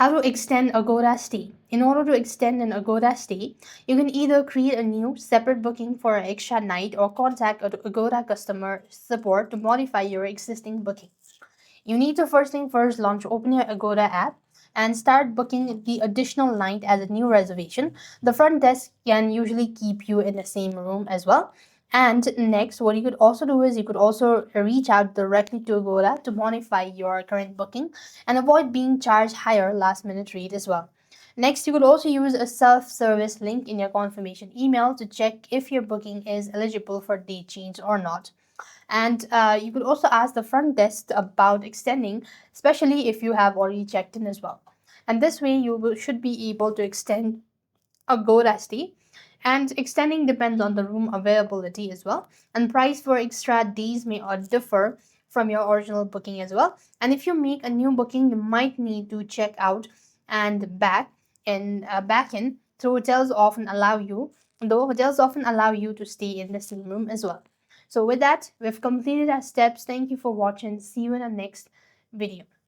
How to extend Agoda stay. In order to extend an Agoda stay, you can either create a new separate booking for an extra night or contact Agoda customer support to modify your existing booking. You need to first thing first open your Agoda app and start booking the additional night as a new reservation. The front desk can usually keep you in the same room as well. And next, what you could also do is you could also reach out directly to Agoda to modify your current booking and avoid being charged higher last minute rate as well. Next, you could also use a self-service link in your confirmation email to check if your booking is eligible for date change or not. And you could also ask the front desk about extending, especially if you have already checked in as well. And this way, should be able to extend a Agoda stay. And extending depends on the room availability as well. And price for extra days may differ from your original booking as well. And if you make a new booking, you might need to check out and back in. So hotels often allow you to stay in the same room as well. So with that, we've completed our steps. Thank you for watching. See you in the next video.